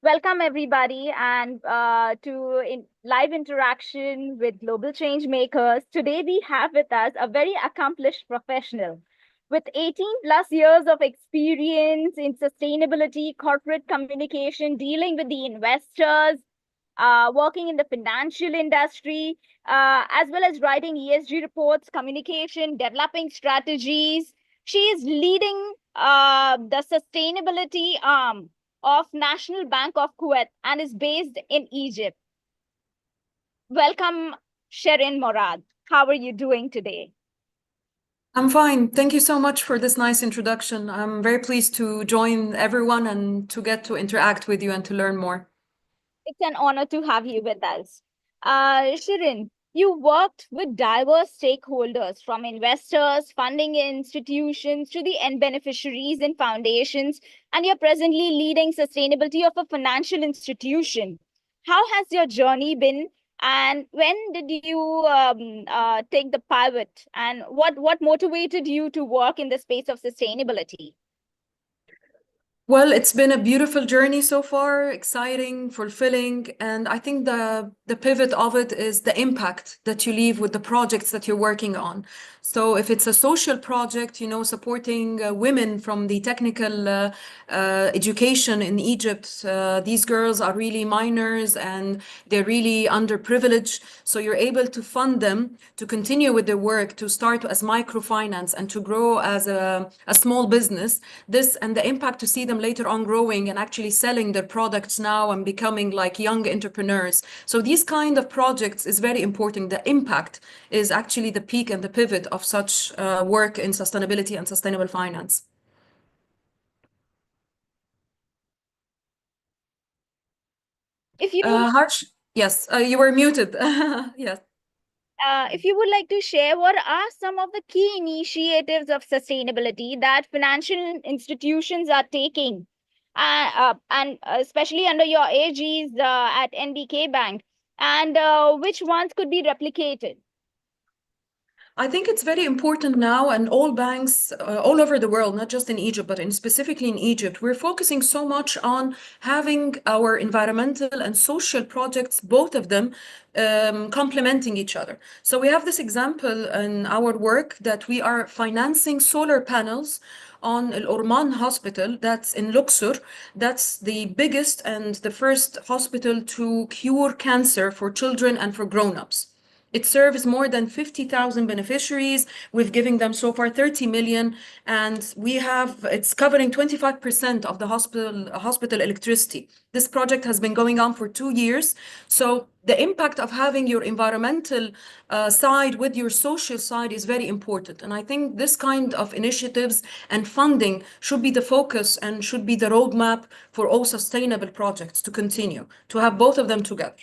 Welcome, everybody, and live interaction with global change makers. Today, we have with us a very accomplished professional with 18 plus years of experience in sustainability, corporate communication, dealing with the investors, working in the financial industry, as well as writing ESG reports, communication, developing strategies. She is leading the sustainability arm of National Bank of Kuwait and is based in Egypt. Welcome, Sherin Morad. How are you doing today? I'm fine. Thank you so much for this nice introduction. I'm very pleased to join everyone and to get to interact with you and to learn more. It's an honor to have you with us. Shirin, you worked with diverse stakeholders from investors, funding institutions to the end beneficiaries and foundations, and you're presently leading sustainability of a financial institution. How has your journey been? And when did you take the pivot? And what motivated you to work in the space of sustainability? Well, it's been a beautiful journey so far, exciting, fulfilling, and I think the pivot of it is the impact that you leave with the projects that you're working on. So if it's a social project, supporting women from the technical education in Egypt, these girls are really minors and they're really underprivileged. So you're able to fund them to continue with their work, to start as microfinance and to grow as a small business. This and the impact to see them later on growing and actually selling their products now and becoming like young entrepreneurs. So these kind of projects is very important. The impact is actually the peak and the pivot of such work in sustainability and sustainable finance. If you Harsh, yes, you were muted. Yes. if you would like to share, what are some of the key initiatives of sustainability that financial institutions are taking, and especially under your AGs at NBK Bank, and which ones could be replicated? I think it's very important now, and all banks all over the world, not just in Egypt, but specifically in Egypt, we're focusing so much on having our environmental and social projects, both of them, complementing each other. So we have this example in our work that we are financing solar panels on Al Orman Hospital, that's in Luxor. That's the biggest and the first hospital to cure cancer for children and for grown-ups. It serves more than 50,000 beneficiaries. We've given them so far 30 million, and it's covering 25% of the hospital electricity. This project has been going on for 2 years. So the impact of having your environmental side with your social side is very important. And I think this kind of initiatives and funding should be the focus and should be the roadmap for all sustainable projects to continue, to have both of them together.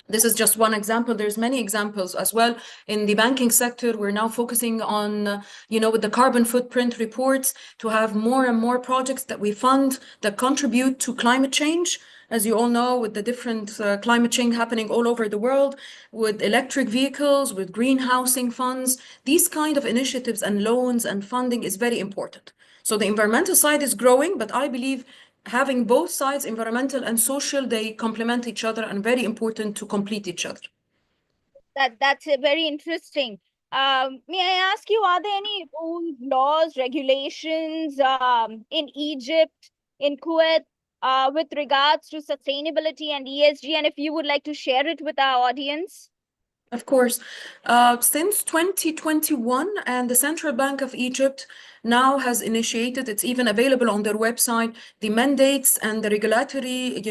This is just one example. There's many examples as well. In the banking sector, we're now focusing on, with the carbon footprint reports, to have more and more projects that we fund that contribute to climate change. As you all know, with the different climate change happening all over the world, with electric vehicles, with greenhousing funds, these kind of initiatives and loans and funding is very important. So the environmental side is growing, but I believe having both sides, environmental and social, they complement each other and very important to complete each other. That's very interesting. May I ask you, are there any rules, laws, regulations in Egypt, in Kuwait, with regards to sustainability and ESG? And if you would like to share it with our audience. Of course. Since 2021, and the Central Bank of Egypt now has initiated, it's even available on their website, the mandates and the regulatory,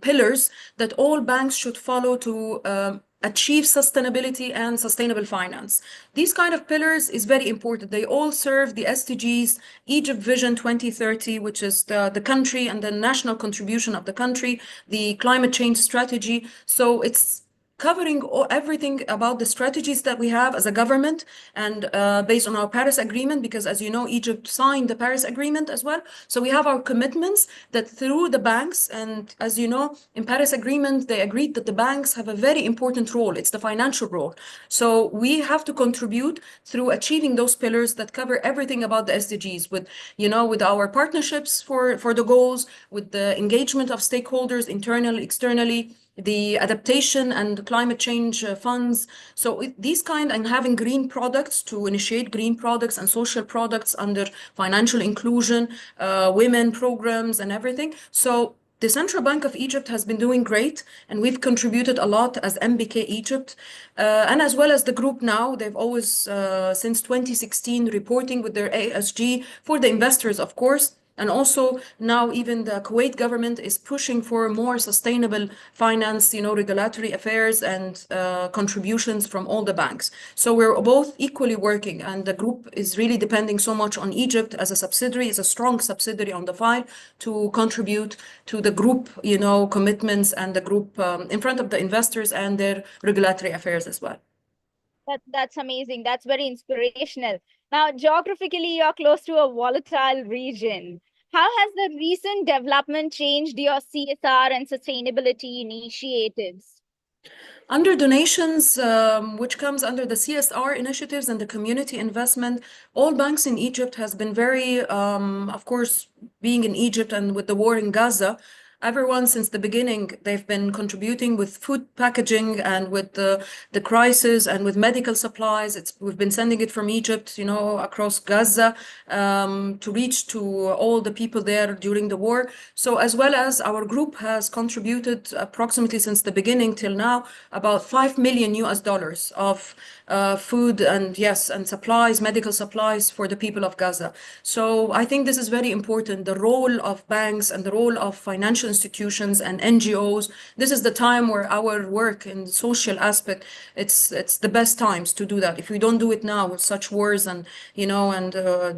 pillars that all banks should follow to achieve sustainability and sustainable finance. These kind of pillars is very important. They all serve the SDGs, Egypt Vision 2030, which is the country and the national contribution of the country, the climate change strategy. So it's covering everything about the strategies that we have as a government and based on our Paris Agreement, because as you know, Egypt signed the Paris Agreement as well. So we have our commitments that through the banks, and as you know, in Paris Agreement, they agreed that the banks have a very important role. It's the financial role. So we have to contribute through achieving those pillars that cover everything about the SDGs with, with our partnerships for the goals, with the engagement of stakeholders internally, externally, the adaptation and climate change funds. So these kind, and having green products to initiate green products and social products under financial inclusion, women programs and everything. So the Central Bank of Egypt has been doing great, and we've contributed a lot as NBK Egypt, and as well as the group now. They've always, since 2016, reporting with their ASG for the investors, of course. And also now even the Kuwait government is pushing for more sustainable finance, regulatory affairs and contributions from all the banks. So we're both equally working, and the group is really depending so much on Egypt as a subsidiary, is a strong subsidiary on the file to contribute to the group, commitments and the group in front of the investors and their regulatory affairs as well. That's amazing. That's very inspirational. Now, geographically, you're close to a volatile region. How has the recent development changed your CSR and sustainability initiatives? Under donations, which comes under the CSR initiatives and the community investment, all banks in Egypt has been very, of course, being in Egypt and with the war in Gaza, everyone since the beginning, they've been contributing with food packaging and with the crisis and with medical supplies. We've been sending it from Egypt, across Gaza, to reach to all the people there during the war. So as well as our group has contributed approximately since the beginning till now about 5 million US dollars of food and yes, and supplies, medical supplies for the people of Gaza. So I think this is very important, the role of banks and the role of financial institutions and NGOs. This is the time where our work in the social aspect, it's the best times to do that. If we don't do it now with such wars and,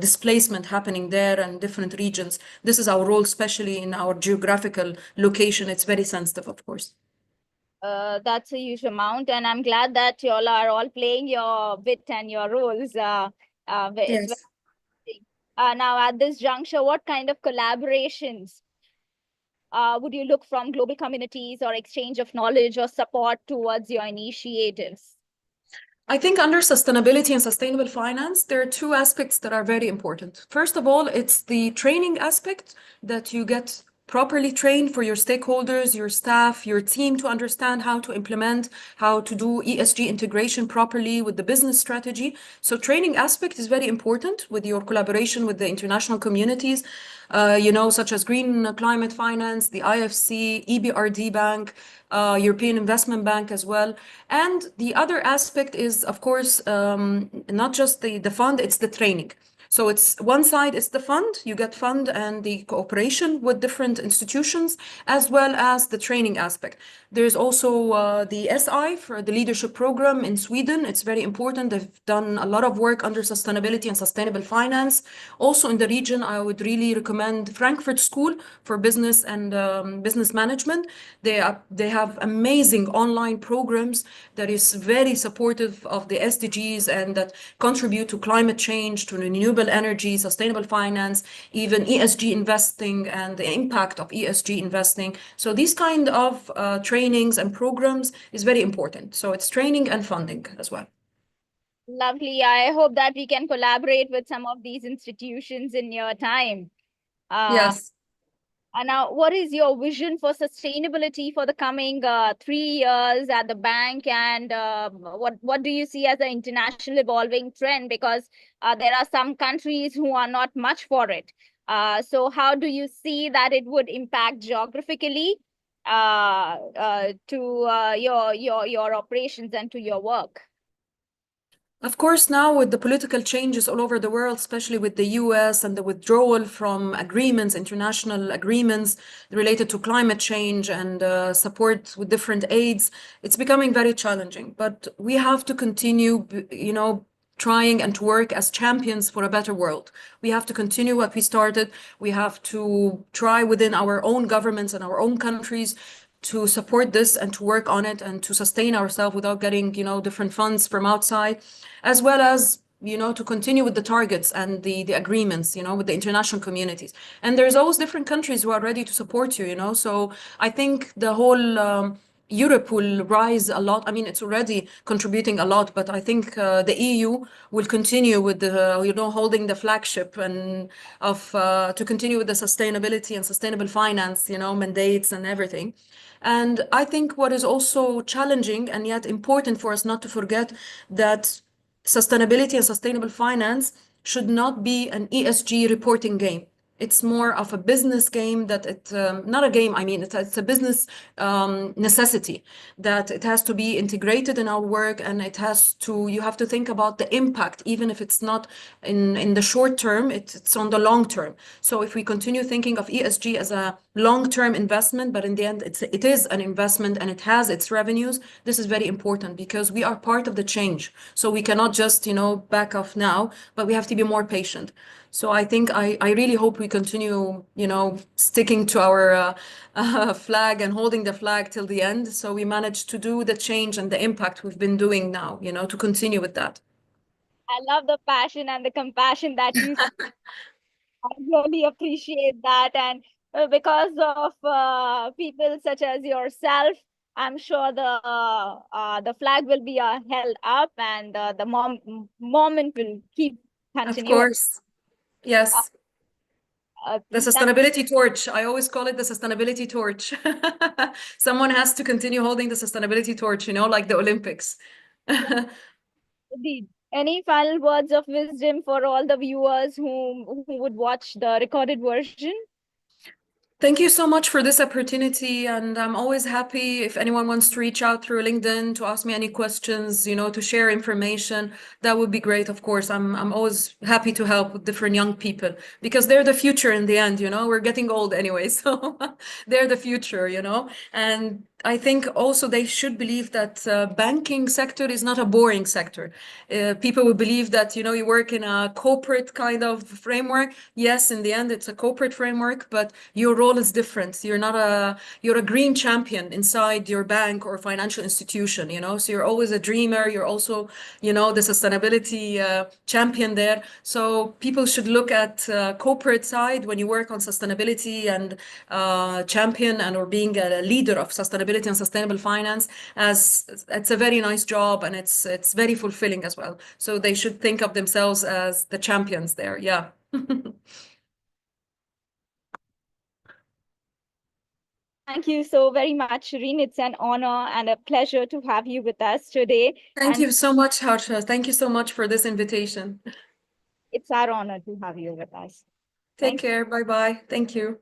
displacement happening there and different regions, this is our role, especially in our geographical location. It's very sensitive, of course. That's a huge amount, and I'm glad that y'all are all playing your bit and your roles. It's Yes. very, now at this juncture, what kind of collaborations would you look from global communities or exchange of knowledge or support towards your initiatives? I think under sustainability and sustainable finance, there are two aspects that are very important. First of all, it's the training aspect, that you get properly trained for your stakeholders, your staff, your team, to understand how to implement, how to do ESG integration properly with the business strategy. So training aspect is very important with your collaboration with the international communities, such as Green Climate Finance, the IFC, EBRD Bank, European Investment Bank as well. And the other aspect is, of course, not just the fund, it's the training. So it's one side is the fund, you get fund and the cooperation with different institutions, as well as the training aspect. There's also the SI for the leadership program in Sweden. It's very important. They've done a lot of work under sustainability and sustainable finance. Also in the region, I would really recommend Frankfurt School for Business and Business Management. They have amazing online programs that is very supportive of the SDGs and that contribute to climate change, to renewable energy, sustainable finance, even ESG investing and the impact of ESG investing. So these kind of trainings and programs is very important. So it's training and funding as well. Lovely. I hope that we can collaborate with some of these institutions in your time. Uh, Yes. And now, what is your vision for sustainability for the coming 3 years at the bank? And what do you see as an international evolving trend? Because there are some countries who are not much for it. So how do you see that it would impact geographically to your operations and to your work? Of course, now with the political changes all over the world, especially with the US and the withdrawal from agreements, international agreements related to climate change and support with different aids, it's becoming very challenging. But we have to continue, trying and to work as champions for a better world. We have to continue what we started. We have to try within our own governments and our own countries to support this and to work on it and to sustain ourselves without getting, different funds from outside, as well as, to continue with the targets and the agreements, with the international communities. And there's always different countries who are ready to support you, So I think the whole Europe will rise a lot. I mean, it's already contributing a lot, but I think the EU will continue with the, holding the flagship and to continue with the sustainability and sustainable finance, mandates and everything. And I think what is also challenging and yet important for us not to forget that sustainability and sustainable finance should not be an ESG reporting game. It's more of a business game that not a game, I mean, it's a business necessity that it has to be integrated in our work, and you have to think about the impact, even if it's not in the short term, it's on the long term. So if we continue thinking of ESG as a long-term investment, but in the end, it is an investment and it has its revenues, this is very important because we are part of the change. So we cannot just, back off now, but we have to be more patient. So I think I really hope we continue, sticking to our flag and holding the flag till the end. So we manage to do the change and the impact we've been doing now, to continue with that. I love the passion and the compassion that you I really appreciate that. And because of people such as yourself, I'm sure the flag will be held up, and the moment will keep Of continuing. course. Yes. The That sustainability torch. I always call it the sustainability torch. Someone has to continue holding the sustainability torch, like the Olympics. indeed. Any final words of wisdom for all the viewers who would watch the recorded version? Thank you so much for this opportunity. And I'm always happy if anyone wants to reach out through LinkedIn to ask me any questions, to share information. That would be great. Of course, I'm always happy to help with different young people because they're the future in the end, we're getting old anyway. So they're the future, and I think also they should believe that banking sector is not a boring sector. People will believe that, you work in a corporate kind of framework. Yes, in the end, it's a corporate framework, but your role is different. You're a green champion inside your bank or financial institution, so you're always a dreamer. You're also, the sustainability champion there. So people should look at corporate side when you work on sustainability and champion and or being a leader of sustainability and sustainable finance, as it's a very nice job and it's very fulfilling as well. So they should think of themselves as the champions there. Yeah. Thank you so very much, Shireen. It's an honor and a pleasure to have you with us today. Thank And you so much, Harsha. Thank you so much for this invitation. it's our honor to have you with us. Take Thank you. care. Bye bye. Thank you.